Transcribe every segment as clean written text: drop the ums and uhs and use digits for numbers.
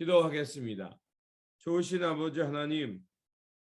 기도하겠습니다. 좋으신 아버지 하나님,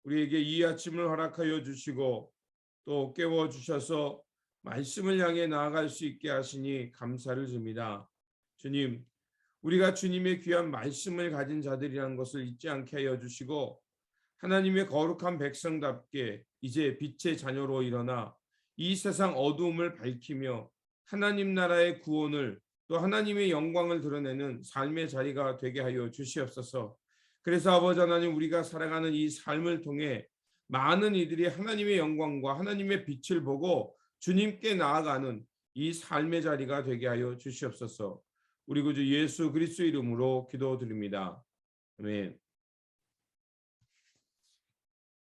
우리에게 이 아침을 허락하여 주시고 또 깨워주셔서 말씀을 향해 나아갈 수 있게 하시니 감사를 드립니다. 주님, 우리가 주님의 귀한 말씀을 가진 자들이라는 것을 잊지 않게 하여 주시고 하나님의 거룩한 백성답게 이제 빛의 자녀로 일어나 이 세상 어두움을 밝히며 하나님 나라의 구원을 또 하나님의 영광을 드러내는 삶의 자리가 되게 하여 주시옵소서. 그래서 아버지 하나님, 우리가 살아가는 이 삶을 통해 많은 이들이 하나님의 영광과 하나님의 빛을 보고 주님께 나아가는 이 삶의 자리가 되게 하여 주시옵소서. 우리 구주 예수 그리스도 이름으로 기도드립니다. 아멘.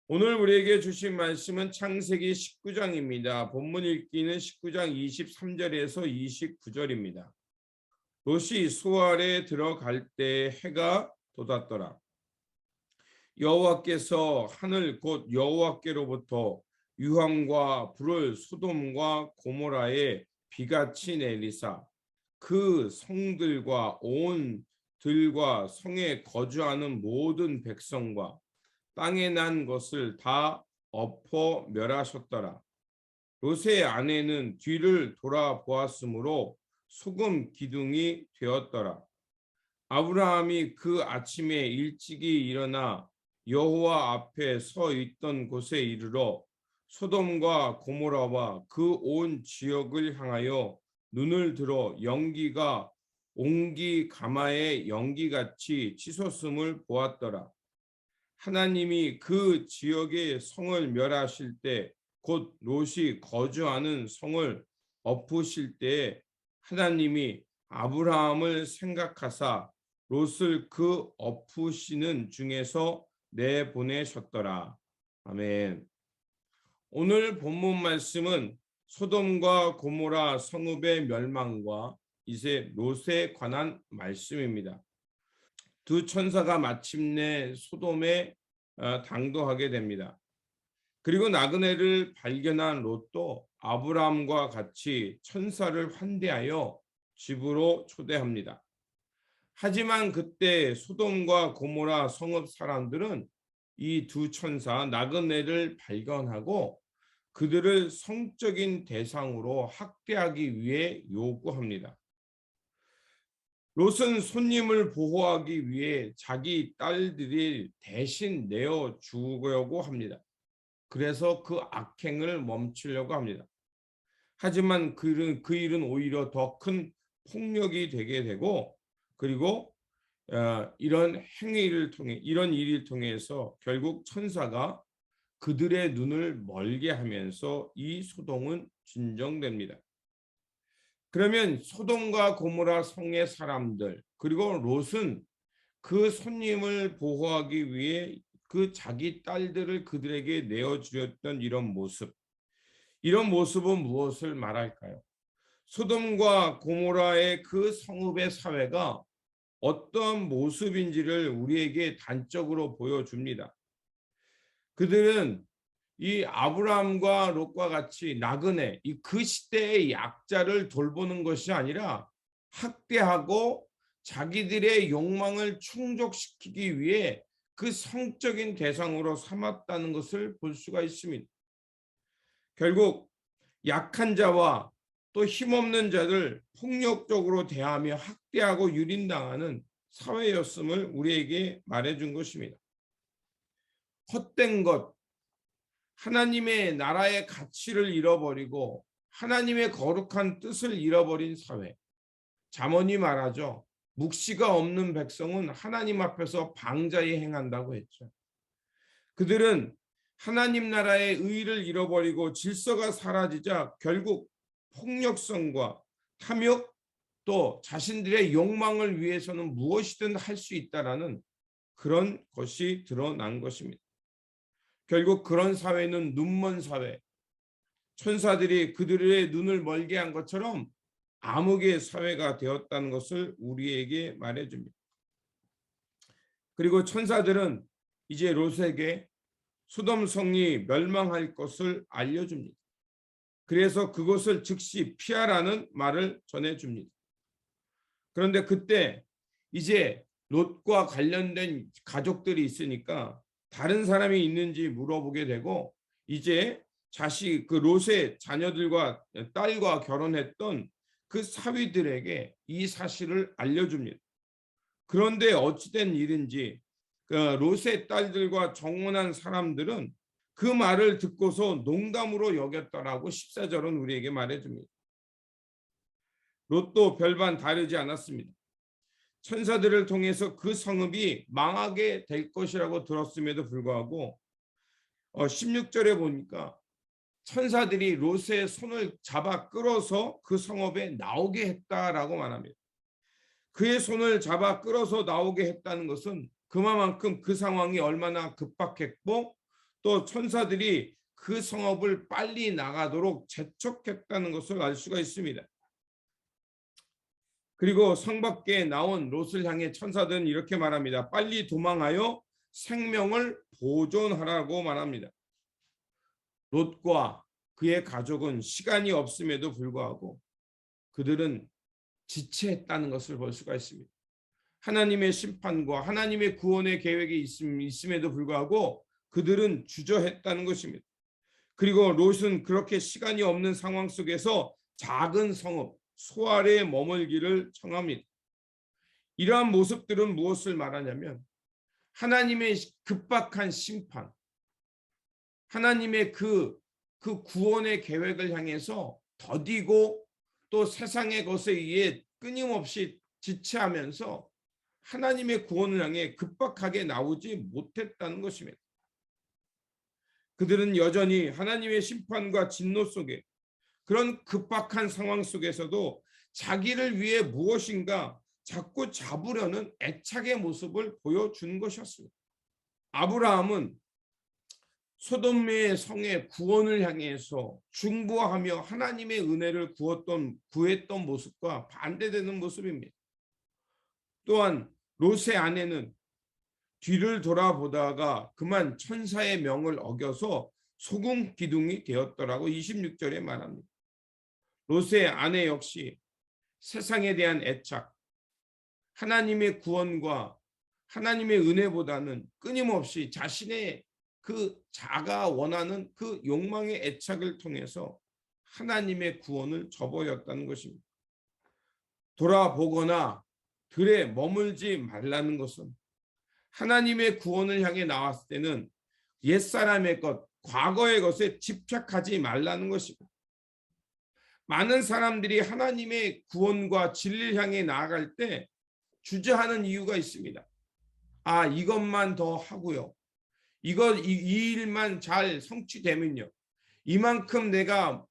오늘 우리에게 주신 말씀은 창세기 19장입니다. 본문 읽기는 19장 23절에서 29절입니다. 롯이 수알에 들어갈 때 해가 돋았더라. 여호와께서 하늘 곧 여호와께로부터 유황과 불을 소돔과 고모라에 비같이 내리사 그 성들과 온 들과 성에 거주하는 모든 백성과 땅에 난 것을 다 엎어 멸하셨더라. 롯의 아내는 뒤를 돌아보았으므로 소금 기둥이 되었더라. 아브라함이 그 아침에 일찍이 일어나 여호와 앞에 서 있던 곳에 이르러 소돔과 고모라와 그 온 지역을 향하여 눈을 들어 연기가 옹기 가마의 연기같이 치솟음을 보았더라. 하나님이 그 지역의 성을 멸하실 때 곧 롯이 거주하는 성을 엎으실 때에 하나님이 아브라함을 생각하사 롯을 그 엎으시는 중에서 내보내셨더라. 아멘. 오늘 본문 말씀은 소돔과 고모라 성읍의 멸망과 이제 롯에 관한 말씀입니다. 두 천사가 마침내 소돔에 당도하게 됩니다. 그리고 나그네를 발견한 롯도 아브라함과 같이 천사를 환대하여 집으로 초대합니다. 하지만 그때 소돔과 고모라 성읍 사람들은 이 두 천사 나그네를 발견하고 그들을 성적인 대상으로 학대하기 위해 요구합니다. 롯은 손님을 보호하기 위해 자기 딸들이 대신 내어 주려고 합니다. 그래서 그 악행을 멈추려고 합니다. 하지만 그 일은 오히려 더 큰 폭력이 되게 되고 그리고 이런 일을 통해서 결국 천사가 그들의 눈을 멀게 하면서 이 소동은 진정됩니다. 그러면 소돔과 고모라 성의 사람들 그리고 롯은 그 손님을 보호하기 위해 그 자기 딸들을 그들에게 내어주렸던 이런 모습은 무엇을 말할까요? 소돔과 고모라의 그 성읍의 사회가 어떤 모습인지를 우리에게 단적으로 보여줍니다. 그들은 이 아브라함과 롯과 같이 나그네, 그 시대의 약자를 돌보는 것이 아니라 학대하고 자기들의 욕망을 충족시키기 위해 그 성적인 대상으로 삼았다는 것을 볼 수가 있습니다. 결국 약한 자와 또 힘없는 자를 폭력적으로 대하며 학대하고 유린당하는 사회였음을 우리에게 말해준 것입니다. 헛된 것, 하나님의 나라의 가치를 잃어버리고 하나님의 거룩한 뜻을 잃어버린 사회. 잠언이 말하죠. 묵시가 없는 백성은 하나님 앞에서 방자히 행한다고 했죠. 그들은 하나님 나라의 의를 잃어버리고 질서가 사라지자 결국 폭력성과 탐욕 또 자신들의 욕망을 위해서는 무엇이든 할 수 있다라는 그런 것이 드러난 것입니다. 결국 그런 사회는 눈먼 사회, 천사들이 그들의 눈을 멀게 한 것처럼 암흑의 사회가 되었다는 것을 우리에게 말해줍니다. 그리고 천사들은 이제 롯에게 소돔 성이 멸망할 것을 알려줍니다. 그래서 그것을 즉시 피하라는 말을 전해줍니다. 그런데 그때 이제 롯과 관련된 가족들이 있으니까 다른 사람이 있는지 물어보게 되고, 이제 그 롯의 자녀들과 딸과 결혼했던 그 사위들에게 이 사실을 알려줍니다. 그런데 어찌된 일인지 그 롯의 딸들과 정혼한 사람들은 그 말을 듣고서 농담으로 여겼다라고 14절은 우리에게 말해줍니다. 롯도 별반 다르지 않았습니다. 천사들을 통해서 그 성읍이 망하게 될 것이라고 들었음에도 불구하고 16절에 보니까 천사들이 롯의 손을 잡아 끌어서 그 성읍에 나오게 했다라고 말합니다. 그의 손을 잡아 끌어서 나오게 했다는 것은 그만큼 그 상황이 얼마나 급박했고 또 천사들이 그 성읍을 빨리 나가도록 재촉했다는 것을 알 수가 있습니다. 그리고 성 밖에 나온 롯을 향해 천사들은 이렇게 말합니다. 빨리 도망하여 생명을 보존하라고 말합니다. 롯과 그의 가족은 시간이 없음에도 불구하고 그들은 지체했다는 것을 볼 수가 있습니다. 하나님의 심판과 하나님의 구원의 계획이 있음에도 불구하고 그들은 주저했다는 것입니다. 그리고 롯은 그렇게 시간이 없는 상황 속에서 작은 성읍 소알에 머물기를 청합니다. 이러한 모습들은 무엇을 말하냐면 하나님의 급박한 심판, 하나님의 그 구원의 계획을 향해서 더디고 또 세상의 것에 의해 끊임없이 지체하면서 하나님의 구원을 향해 급박하게 나오지 못했다는 것입니다. 그들은 여전히 하나님의 심판과 진노 속에 그런 급박한 상황 속에서도 자기를 위해 무엇인가 자꾸 잡으려는 애착의 모습을 보여주는 것이었습니다. 아브라함은 소돔의 성의 구원을 향해서 중보하며 하나님의 은혜를 구했던 모습과 반대되는 모습입니다. 또한 롯의 아내는 뒤를 돌아보다가 그만 천사의 명을 어겨서 소금 기둥이 되었더라고 26절에 말합니다. 롯의 아내 역시 세상에 대한 애착, 하나님의 구원과 하나님의 은혜보다는 끊임없이 자신의 그 자가 원하는 그 욕망의 애착을 통해서 하나님의 구원을 저버렸다는 것입니다. 돌아보거나 들에 머물지 말라는 것은 하나님의 구원을 향해 나왔을 때는 옛사람의 것, 과거의 것에 집착하지 말라는 것입니다. 많은 사람들이 하나님의 구원과 진리를 향해 나아갈 때 주저하는 이유가 있습니다. 이것만 더 하고요. 이 일만 잘 성취되면요. 이만큼 내가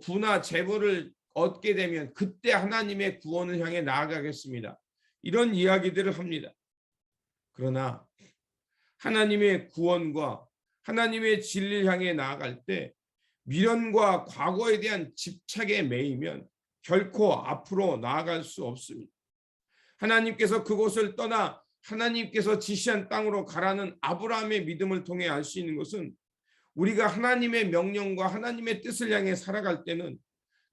부나 재물을 얻게 되면 그때 하나님의 구원을 향해 나아가겠습니다. 이런 이야기들을 합니다. 그러나 하나님의 구원과 하나님의 진리를 향해 나아갈 때 미련과 과거에 대한 집착에 매이면 결코 앞으로 나아갈 수 없습니다. 하나님께서 그곳을 떠나 하나님께서 지시한 땅으로 가라는 아브라함의 믿음을 통해 알 수 있는 것은 우리가 하나님의 명령과 하나님의 뜻을 향해 살아갈 때는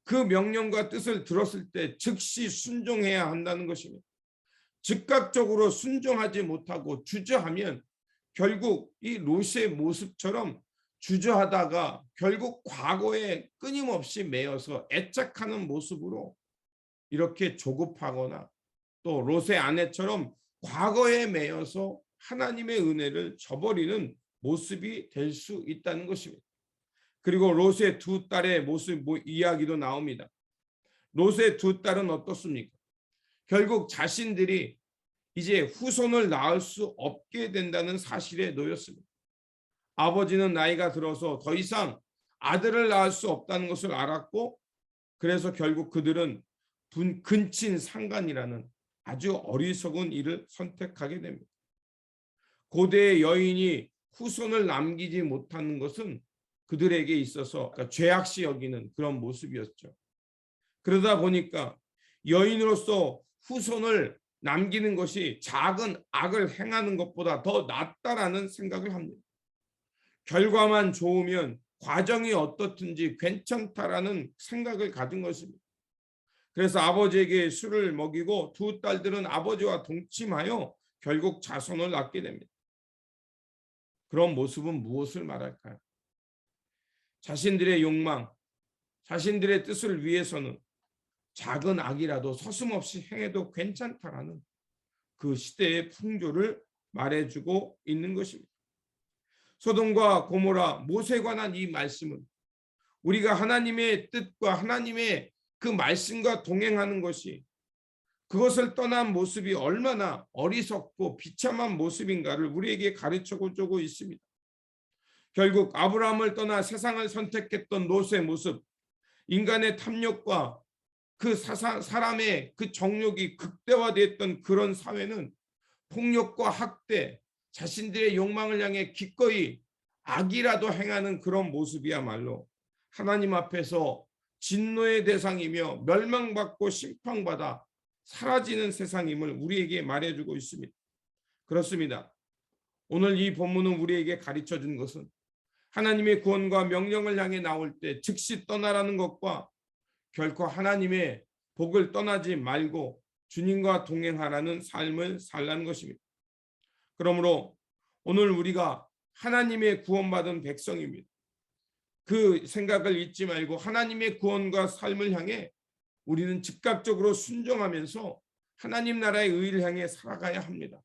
그 명령과 뜻을 들었을 때 즉시 순종해야 한다는 것입니다. 즉각적으로 순종하지 못하고 주저하면 결국 이 롯의 모습처럼 주저하다가 결국 과거에 끊임없이 매여서 애착하는 모습으로 이렇게 조급하거나 또 롯의 아내처럼 과거에 매여서 하나님의 은혜를 저버리는 모습이 될 수 있다는 것입니다. 그리고 롯의 두 딸의 모습 이야기도 나옵니다. 롯의 두 딸은 어떻습니까? 결국 자신들이 이제 후손을 낳을 수 없게 된다는 사실에 놓였습니다. 아버지는 나이가 들어서 더 이상 아들을 낳을 수 없다는 것을 알았고 그래서 결국 그들은 근친 상간이라는 아주 어리석은 일을 선택하게 됩니다. 고대의 여인이 후손을 남기지 못하는 것은 그들에게 있어서 죄악시 여기는 그런 모습이었죠. 그러다 보니까 여인으로서 후손을 남기는 것이 작은 악을 행하는 것보다 더 낫다라는 생각을 합니다. 결과만 좋으면 과정이 어떻든지 괜찮다라는 생각을 가진 것입니다. 그래서 아버지에게 술을 먹이고 두 딸들은 아버지와 동침하여 결국 자손을 낳게 됩니다. 그런 모습은 무엇을 말할까요? 자신들의 욕망, 자신들의 뜻을 위해서는 작은 악이라도 서슴없이 행해도 괜찮다라는 그 시대의 풍조를 말해주고 있는 것입니다. 소돔과 고모라, 못에 관한 이 말씀은 우리가 하나님의 뜻과 하나님의 그 말씀과 동행하는 것이, 그것을 떠난 모습이 얼마나 어리석고 비참한 모습인가를 우리에게 가르쳐주고 있습니다. 결국 아브라함을 떠나 세상을 선택했던 롯의 모습, 인간의 탐욕과 그 사람의 그 정욕이 극대화됐던 그런 사회는 폭력과 학대, 자신들의 욕망을 향해 기꺼이 악이라도 행하는 그런 모습이야말로 하나님 앞에서 진노의 대상이며 멸망받고 심판받아 사라지는 세상임을 우리에게 말해주고 있습니다. 그렇습니다. 오늘 이 본문은 우리에게 가르쳐준 것은 하나님의 구원과 명령을 향해 나올 때 즉시 떠나라는 것과 결코 하나님의 복을 떠나지 말고 주님과 동행하라는 삶을 살라는 것입니다. 그러므로 오늘 우리가 하나님의 구원받은 백성입니다. 그 생각을 잊지 말고 하나님의 구원과 삶을 향해 우리는 즉각적으로 순종하면서 하나님 나라의 의를 향해 살아가야 합니다.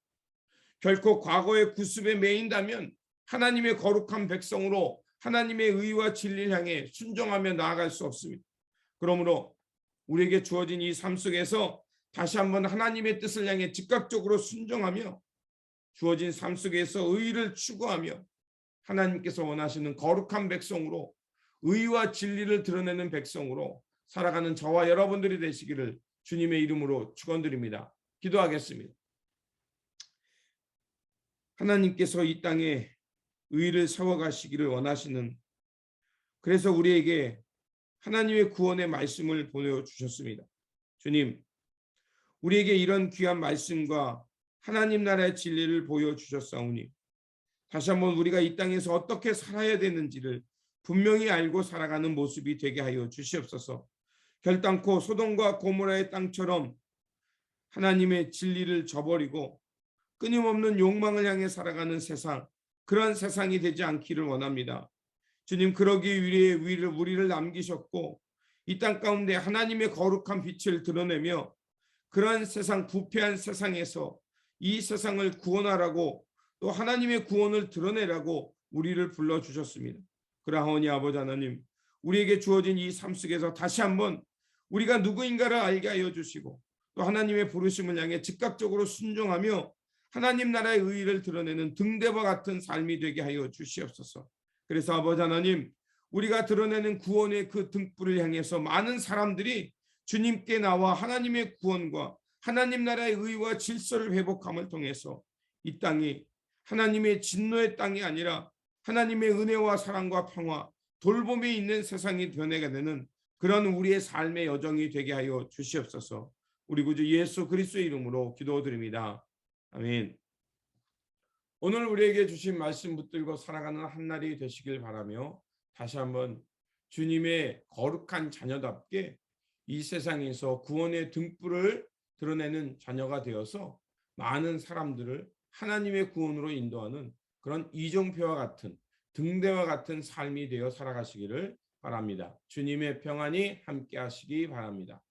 결코 과거의 구습에 매인다면 하나님의 거룩한 백성으로 하나님의 의와 진리를 향해 순종하며 나아갈 수 없습니다. 그러므로 우리에게 주어진 이 삶 속에서 다시 한번 하나님의 뜻을 향해 즉각적으로 순종하며 주어진 삶 속에서 의를 추구하며 하나님께서 원하시는 거룩한 백성으로, 의와 진리를 드러내는 백성으로 살아가는 저와 여러분들이 되시기를 주님의 이름으로 축원드립니다. 기도하겠습니다. 하나님께서 이 땅에 의를 세워가시기를 원하시는, 그래서 우리에게 하나님의 구원의 말씀을 보내주셨습니다. 주님, 우리에게 이런 귀한 말씀과 하나님 나라의 진리를 보여주셨사오니 다시 한번 우리가 이 땅에서 어떻게 살아야 되는지를 분명히 알고 살아가는 모습이 되게 하여 주시옵소서. 결단코 소돔과 고모라의 땅처럼 하나님의 진리를 저버리고 끊임없는 욕망을 향해 살아가는 세상, 그런 세상이 되지 않기를 원합니다. 주님, 그러기 위해 우리를 남기셨고 이 땅 가운데 하나님의 거룩한 빛을 드러내며 그러한 세상, 부패한 세상에서 이 세상을 구원하라고, 또 하나님의 구원을 드러내라고 우리를 불러주셨습니다. 그러하오니 아버지 하나님, 우리에게 주어진 이 삶 속에서 다시 한번 우리가 누구인가를 알게 하여 주시고 또 하나님의 부르심을 향해 즉각적으로 순종하며 하나님 나라의 의의를 드러내는 등대와 같은 삶이 되게 하여 주시옵소서. 그래서 아버지 하나님, 우리가 드러내는 구원의 그 등불을 향해서 많은 사람들이 주님께 나와 하나님의 구원과 하나님 나라의 의와 질서를 회복함을 통해서 이 땅이 하나님의 진노의 땅이 아니라 하나님의 은혜와 사랑과 평화, 돌봄이 있는 세상이 변해가 되는 그런 우리의 삶의 여정이 되게 하여 주시옵소서. 우리 구주 예수 그리스도의 이름으로 기도드립니다. 아멘. 오늘 우리에게 주신 말씀 붙들고 살아가는 한 날이 되시길 바라며 다시 한번 주님의 거룩한 자녀답게 이 세상에서 구원의 등불을 드러내는 자녀가 되어서 많은 사람들을 하나님의 구원으로 인도하는 그런 이정표와 같은, 등대와 같은 삶이 되어 살아가시기를 바랍니다. 주님의 평안이 함께 하시기 바랍니다.